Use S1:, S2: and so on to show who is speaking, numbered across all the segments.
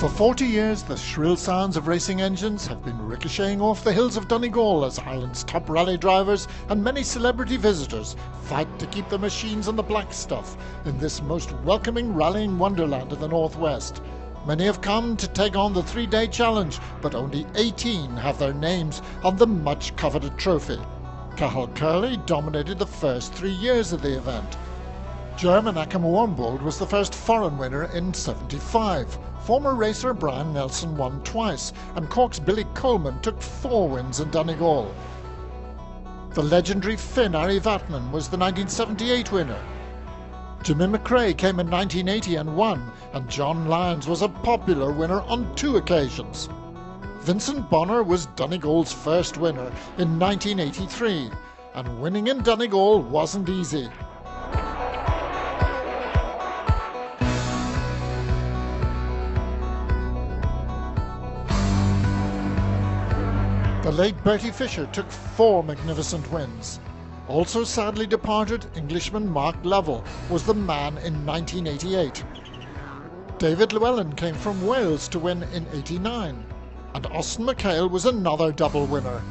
S1: For 40 years, the shrill sounds of racing engines have been ricocheting off the hills of Donegal as Ireland's top rally drivers and many celebrity visitors fight to keep their machines on the black stuff in this most welcoming rallying wonderland in the northwest. Many have come to take on the 3-day challenge, but only 18 have their names on the much-coveted trophy. Cathal Curley dominated the first 3 years of the event. German Achim Warmbold was the first foreign winner in '75. Former racer Brian Nelson won twice, and Cork's Billy Coleman took 4 wins in Donegal. The legendary Finn Ari Vatman was the 1978 winner. Jimmy McRae came in 1980 and won, and John Lyons was a popular winner on 2 occasions. Vincent Bonner was Donegal's first winner in 1983, and winning in Donegal wasn't easy. The late Bertie Fisher took 4 magnificent wins. Also sadly departed Englishman Mark Lovell was the man in 1988. David Llewellyn came from Wales to win in '89, and Austin McHale was another double winner.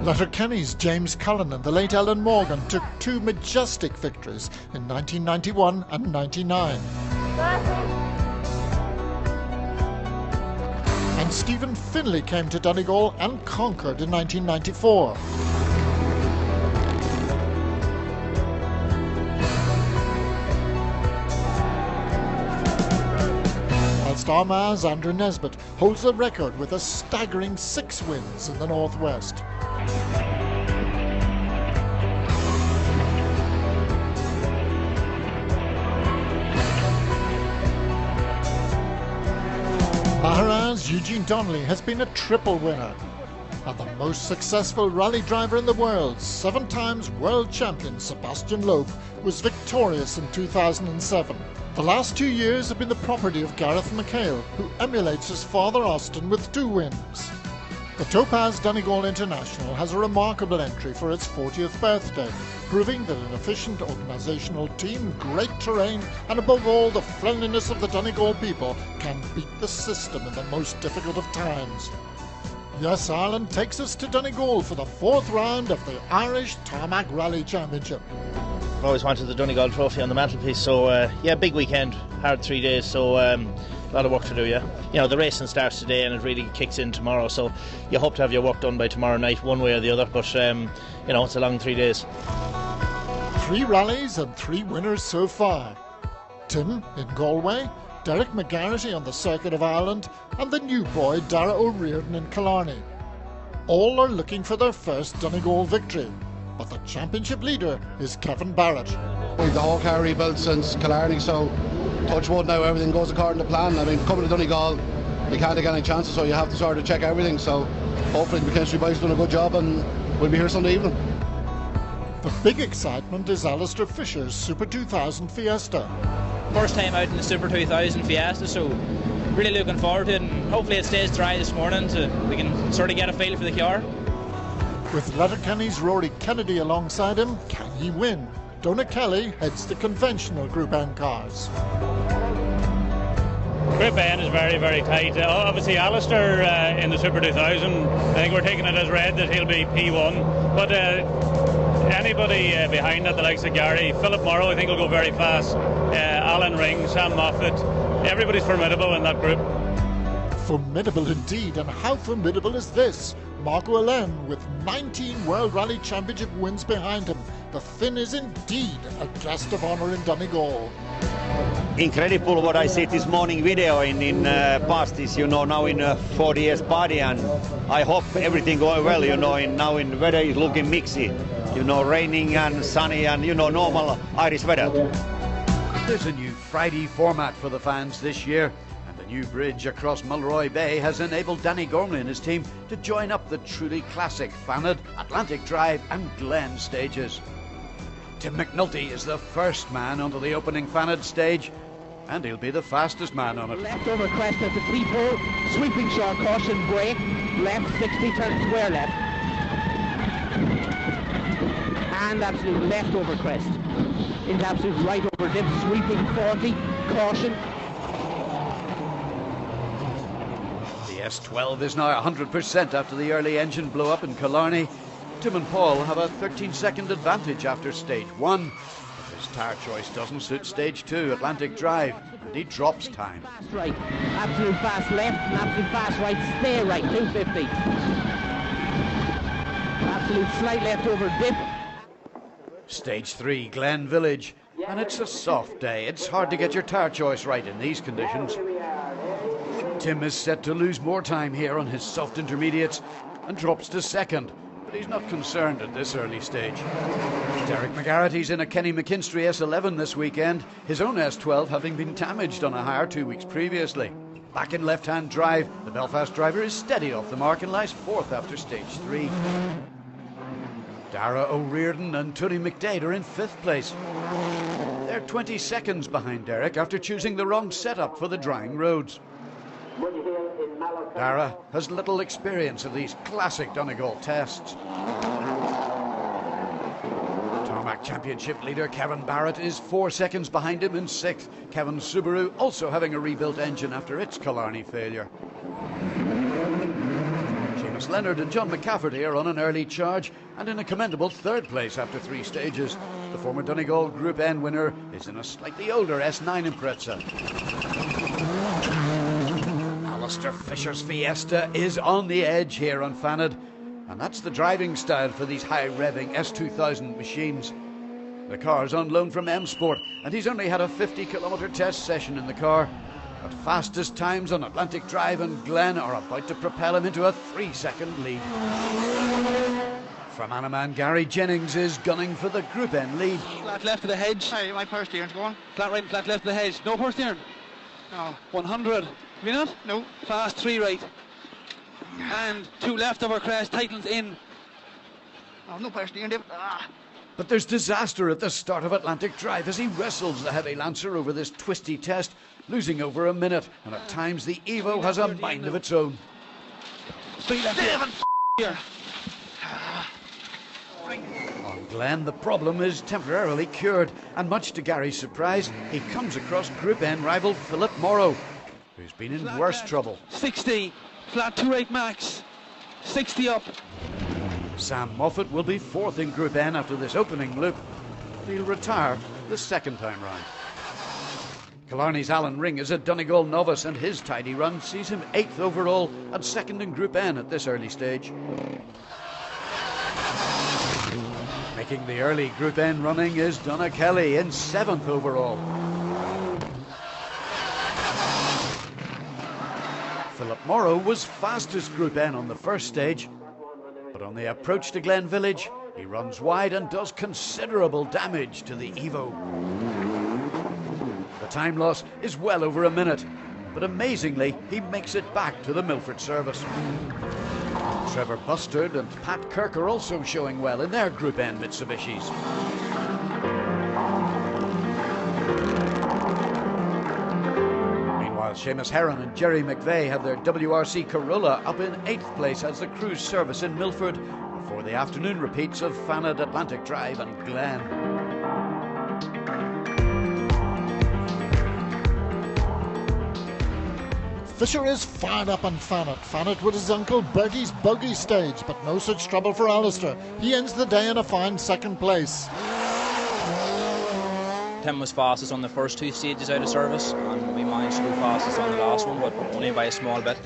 S1: Letterkenny's James Cullen and the late Ellen Morgan took 2 majestic victories in 1991 and '99. And Stephen Finlay came to Donegal and conquered in 1994. Whilst Armagh's Andrew Nesbitt holds the record with a staggering 6 wins in the northwest. Bahrain's Eugene Donnelly has been a triple winner, and the most successful rally driver in the world, 7 times world champion Sebastian Loeb, was victorious in 2007. The last 2 years have been the property of Gareth McHale, who emulates his father Austin with 2 wins. The Topaz Donegal International has a remarkable entry for its 40th birthday, proving that an efficient organisational team, great terrain, and above all the friendliness of the Donegal people can beat the system in the most difficult of times. Yes, Ireland takes us to Donegal for the 4th round of the Irish Tarmac Rally Championship.
S2: I've always wanted the Donegal trophy on the mantelpiece, so yeah, big weekend, hard 3 days, so a lot of work to do, yeah. You know, the racing starts today and it really kicks in tomorrow, so you hope to have your work done by tomorrow night, one way or the other, but you know, it's a long 3 days.
S1: 3 rallies and 3 winners so far. Tim in Galway, Derek McGarrity on the Circuit of Ireland, and the new boy Dara O'Riordan in Killarney. All are looking for their first Donegal victory, but the championship leader is Kevin Barrett.
S3: We've the whole car rebuilt since Killarney, so touch wood now, everything goes according to plan. I mean, coming to Donegal, you can't take any chances, so you have to sort of check everything. So hopefully the McKinstry boys done a good job and we'll be here Sunday evening.
S1: The big excitement is Alistair Fisher's Super 2000 Fiesta.
S4: First time out in the Super 2000 Fiesta, so really looking forward to it, and hopefully it stays dry this morning so we can sort of get a feel for the car.
S1: With Letterkenny's Rory Kennedy alongside him, can he win? Donagh Kelly heads the conventional Group N cars.
S5: Group N is very, very tight. Obviously Alistair in the Super 2000, I think we're taking it as read that he'll be P1, but anybody behind that, the likes of Gary, Philip Morrow, I think will go very fast, Alan Ring, Sam Moffat, everybody's formidable in that group.
S1: Formidable indeed, and how formidable is this? Marco Allen with 19 World Rally Championship wins behind him. The Finn is indeed a guest of honour in Donegal.
S6: Incredible what I see this morning video in past this, you know, now in 40 years party, and I hope everything going well, you know, now in weather is looking mixy, you know, raining and sunny and, you know, normal Irish weather.
S7: There's a new Friday format for the fans this year, and the new bridge across Mulroy Bay has enabled Danny Gormley and his team to join up the truly classic Fanad, Atlantic Drive and Glen stages. Tim McNulty is the first man onto the opening Fanad stage, and he'll be the fastest man on it.
S8: Left over crest at the 3-4, sweeping short caution brake, left 60, turn square left. And absolute left over crest. into absolute right over dip, sweeping 40, caution.
S7: The S12 is now 100% after the early engine blow up in Killarney. Tim and Paul have a 13-second advantage after stage 1. But his tyre choice doesn't suit stage 2, Atlantic Drive, and he drops time.
S8: Fast right, absolute fast left and absolute fast right, stay right, 250. Absolute slight left over dip.
S7: Stage 3, Glen Village, and it's a soft day. It's hard to get your tyre choice right in these conditions. Tim is set to lose more time here on his soft intermediates and drops to second, but he's not concerned at this early stage. Derek McGarrity's in a Kenny McKinstry S11 this weekend, his own S12 having been damaged on a hire 2 weeks previously. Back in left-hand drive, the Belfast driver is steady off the mark and lies 4th after stage 3. Dara O'Riordan and Tony McDade are in 5th place. They're 20 seconds behind Derek after choosing the wrong setup for the drying roads. Dara has little experience of these classic Donegal tests. Tarmac Championship leader Kevin Barrett is 4 seconds behind him in 6th. Kevin Subaru also having a rebuilt engine after its Killarney failure. Seamus Leonard and John McCafferty are on an early charge and in a commendable 3rd place after 3 stages. The former Donegal Group N winner is in a slightly older S9 Impreza. Alistair Fisher's Fiesta is on the edge here on Fanad, and that's the driving style for these high-revving S2000 machines. The car's on loan from M Sport, and he's only had a 50-kilometre test session in the car. But fastest times on Atlantic Drive and Glen are about to propel him into a 3-second lead. From Anaman, Gary Jennings is gunning for the Group N lead.
S9: Flat left of the hedge.
S10: Hey, my power steering's going.
S9: Flat right, flat left of the hedge. No power steering.
S10: No.
S9: 100. Have you not?
S10: No.
S9: Fast 3 right. And 2 left over crest. Titans in.
S10: Oh, no power steering, Dave.
S7: But there's disaster at the start of Atlantic Drive as he wrestles the heavy Lancer over this twisty test, losing over a minute, and at times the Evo has a mind of its own.
S9: 3 left here.
S7: On Glen, the problem is temporarily cured, and much to Gary's surprise, he comes across Group N rival Philip Morrow, who's been in worse trouble.
S9: 60, flat 2 right max, 60 up.
S7: Sam Moffat will be 4th in Group N after this opening loop. He'll retire the 2nd time round. Killarney's Alan Ring is a Donegal novice, and his tidy run sees him 8th overall and 2nd in Group N at this early stage. Making the early Group N running is Donna Kelly in 7th overall. Philip Morrow was fastest Group N on the first stage, but on the approach to Glen Village, he runs wide and does considerable damage to the Evo. The time loss is well over a minute, but amazingly, he makes it back to the Milford service. Trevor Bustard and Pat Kirk are also showing well in their Group N Mitsubishis. Meanwhile, Seamus Heron and Jerry McVeigh have their WRC Corolla up in 8th place as the cruise service in Milford before the afternoon repeats of Fanad, Atlantic Drive and Glen.
S1: Fisher is fired up on Fanat. Fanat with his uncle Bertie's buggy stage, but no such trouble for Alistair. He ends the day in a fine 2nd place.
S4: Tim was fastest on the first 2 stages out of service, and we managed to go fastest on the last one, but only by a small bit.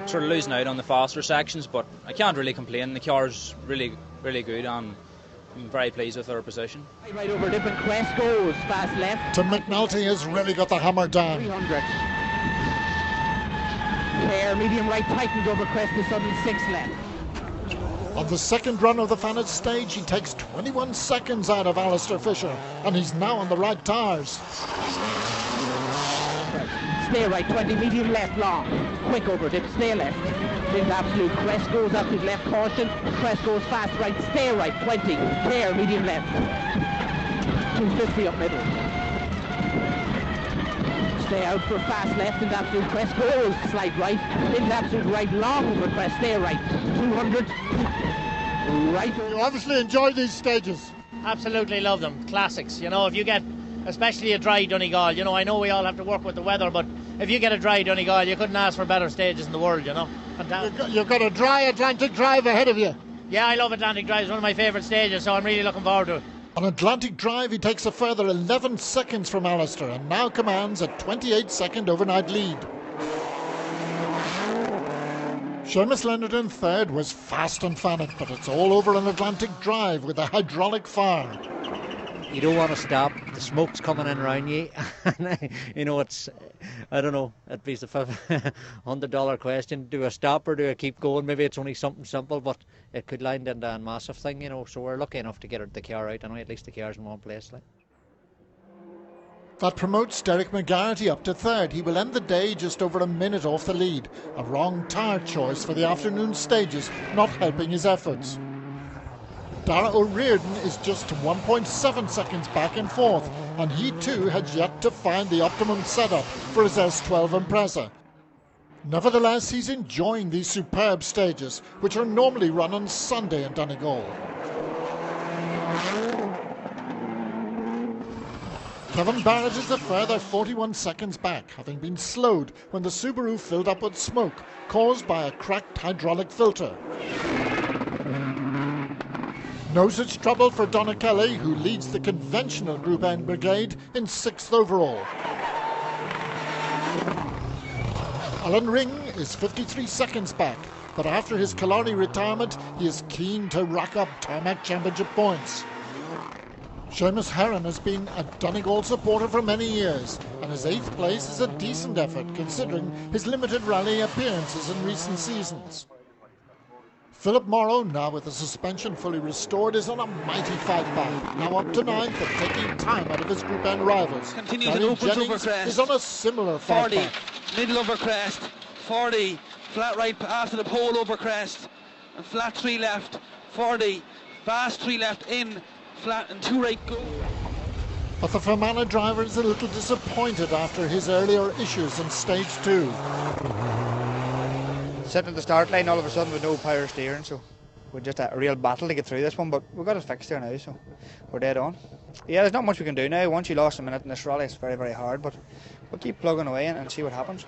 S4: Sort of losing out on the faster sections, but I can't really complain. The car's really, really good, and I'm very pleased with our position.
S8: Right over dip and crest goes, fast left.
S1: Tim McNulty has really got the hammer down.
S8: 300. Care, medium right, tightens over crest to sudden 6 left.
S1: On the 2nd run of the Fanat stage, he takes 21 seconds out of Alistair Fisher, and he's now on the right tyres.
S8: Stay right, 20, medium left, long. Quick over dip, stay left. Into absolute crest goes, absolute left, caution. Crest goes fast right, stay right, 20. Care, medium left. 250 up middle. Stay out for fast left into absolute crest goes, slight right. Into absolute right, long over crest, stay right. 200. Right.
S1: You obviously enjoy these stages.
S2: Absolutely love them. Classics. You know, if you get, especially a dry Donegal, you know, I know we all have to work with the weather, but if you get a dry Donegal, you couldn't ask for better stages in the world, you know.
S1: You've got a dry Atlantic Drive ahead of you.
S2: Yeah, I love Atlantic Drive. It's one of my favourite stages, so I'm really looking forward to it.
S1: On Atlantic Drive, he takes a further 11 seconds from Alistair and now commands a 28-second overnight lead. Seamus Leonard in third was fast and fanning, but it's all over on Atlantic Drive with a hydraulic fire.
S11: You don't want to stop. The smoke's coming in around you. You know, it's, I don't know, it'd be the $100 question. Do I stop or do I keep going? Maybe it's only something simple, but it could land into a massive thing, you know. So we're lucky enough to get the car out. Anyway, at least the car's in one place. Like.
S1: That promotes Derek McGarity up to third. He will end the day just over a minute off the lead. A wrong tyre choice for the afternoon stages, not helping his efforts. Dara O'Riordan is just 1.7 seconds back in fourth, and he too has yet to find the optimum setup for his S12 Impreza. Nevertheless, he's enjoying these superb stages, which are normally run on Sunday in Donegal. Kevin Barrett is a further 41 seconds back, having been slowed when the Subaru filled up with smoke caused by a cracked hydraulic filter. No such trouble for Donna Kelly, who leads the conventional Group N brigade in 6th overall. Alan Ring is 53 seconds back, but after his Killarney retirement, he is keen to rack up Tarmac Championship points. Seamus Heron has been a Donegal supporter for many years, and his 8th place is a decent effort considering his limited rally appearances in recent seasons. Philip Morrow, now with the suspension fully restored, is on a mighty fight back, now up to 9th and taking time out of his Group N rivals.
S9: Continues and opens over crest.
S1: Is on a similar fight
S9: 40,
S1: back.
S9: middle over crest, 40, flat right after the pole over crest, and flat 3 left, 40, fast 3 left in, flat and 2 right go.
S1: But the Fermanagh driver is a little disappointed after his earlier issues in stage 2.
S12: Sitting at the start line all of a sudden with no power steering, so we're just a real battle to get through this one, but we've got it fixed there now, so we're dead on. Yeah, there's not much we can do now. Once you lost a minute in this rally, it's very, very hard, but we'll keep plugging away and see what happens.